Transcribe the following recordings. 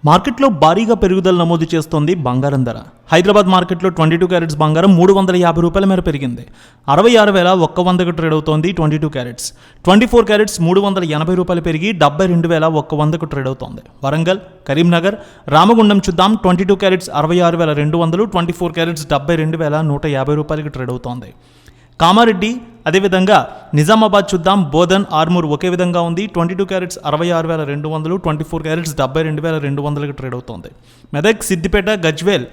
మార్కెట్లో భారీగా పెరుగుదల నమోదు చేస్తోంది బంగారం ధర. హైదరాబాద్ మార్కెట్లో 22 క్యారెట్స్ బంగారం 350 రూపాయల మేర పెరిగింది. 66,100కు ట్రేడ్ అవుతోంది 22 క్యారెట్స్. 24 క్యారెట్స్ 380 రూపాయలు పెరిగి 72,100కు ట్రేడ్ అవుతోంది. వరంగల్, కరీంనగర్, రామగుండం చూద్దాం. 22 క్యారెట్స్ 66,200, 24 క్యారెట్స్ 72,150 రూపాయలకి ట్రేడ్ అవుతోంది. కామారెడ్డి, అదేవిధంగా నిజామాబాద్ చూద్దాం. బోధన్, ఆర్మూర్ ఒకే విధంగా ఉంది. 22 క్యారెట్స్ 66,200, 24 క్యారెట్స్ 72,200కి ట్రేడ్ అవుతోంది. మెదక్, సిద్దిపేట, గజ్వేల్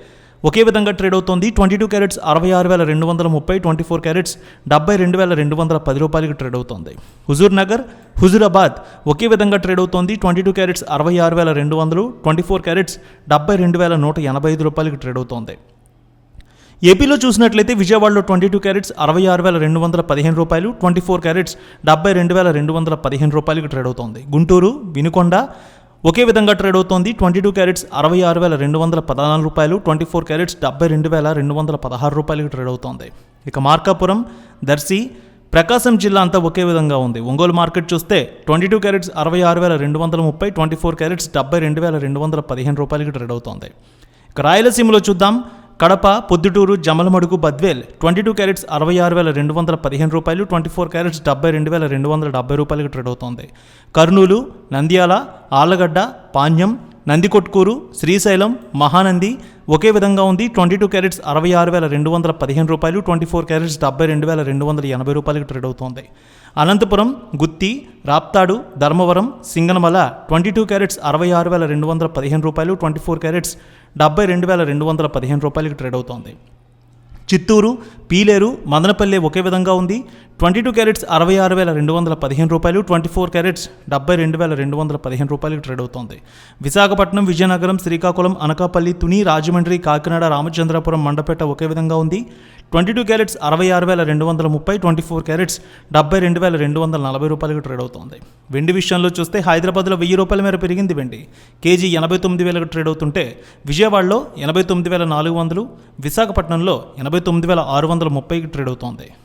ఒకే విధంగా ట్రేడ్ అవుతోంది. 22 క్యారెట్స్ 66,230, 24 క్యారెట్స్ 72,210 రూపాయలకి ట్రేడ్ అవుతోంది. హుజూర్ నగర్, హుజూరాబాద్ ఒకే విధంగా ట్రేడ్ అవుతోంది. 22 క్యారెట్స్ 66,200, 24 క్యారెట్స్ 72,185 రూపాయలకి ట్రేడ్ అవుతోంది. ఏపీలో చూసినట్లయితే విజయవాడలో 22 క్యారెట్స్ 66,215 రూపాయలు, 24 క్యారెట్స్ 72,215 రూపాయలకి ట్రేడ్ అవుతోంది. గుంటూరు, వినుకొండ ఒకే విధంగా ట్రేడ్ అవుతోంది. 22 క్యారెట్స్ 66,214 రూపాయలు, 24 క్యారెట్స్ 72,216 రూపాయలకి ట్రేడ్ అవుతోంది. ఇక మార్కాపురం, దర్శి, ప్రకాశం జిల్లా అంతా ఒకే విధంగా ఉంది. ఒంగోలు మార్కెట్ చూస్తే 22 క్యారెట్స్ 66,230, 24 క్యారెట్స్ 72,215 రూపాయలకి ట్రేడ్ అవుతోంది. ఇక రాయలసీమలో చూద్దాం. కడప, పొద్దుటూరు, జమలమడుగు, బద్వేల్ 22 క్యారెట్స్ 66,215 రూపాయలు, 24 క్యారెట్స్ 72,270 రూపాయలకి ట్రేడ్ అవుతోంది. కర్నూలు, నంద్యాల, ఆళ్లగడ్డ, పాణ్యం, నందికొట్కూరు, శ్రీశైలం, మహానంది ఒకే విధంగా ఉంది. 22 క్యారెట్స్ 66,215 రూపాయలు, 24 క్యారెట్స్ 72,280 రూపాయలకి ట్రేడ్ అవుతోంది. అనంతపురం, గుత్తి, రాప్తాడు, ధర్మవరం, సింగనమల 22 క్యారెట్స్ 66,215 రూపాయలు, 24 క్యారెట్స్ 72,215 రూపాయలకి ట్రేడ్ అవుతోంది. చిత్తూరు, పీలేరు, మదనపల్లె ఒకే విధంగా ఉంది. 22 క్యారెట్స్ 66,215 రూపాయలు, 24 క్యారెట్స్ 72,215 రూపాయలకి ట్రేడ్ అవుతోంది. విశాఖపట్నం, విజయనగరం, శ్రీకాకుళం, అనకాపల్లి, తుని, రాజమండ్రి, కాకినాడ, రామచంద్రపురం, మండపేట ఒకే విధంగా ఉంది. 22 క్యారెట్స్ 66,230, 24 క్యారెట్స్ 72,240 రూపాయలకి ట్రేడ్ అవుతోంది. వెండి విషయంలో చూస్తే హైదరాబాద్లో 1000 రూపాయల మేర పెరిగింది. వెండి కేజీ 89,000కి ట్రేడ్ అవుతుంటే విజయవాడలో 89,400, విశాఖపట్నంలో 89,630కి ట్రేడ్ అవుతోంది.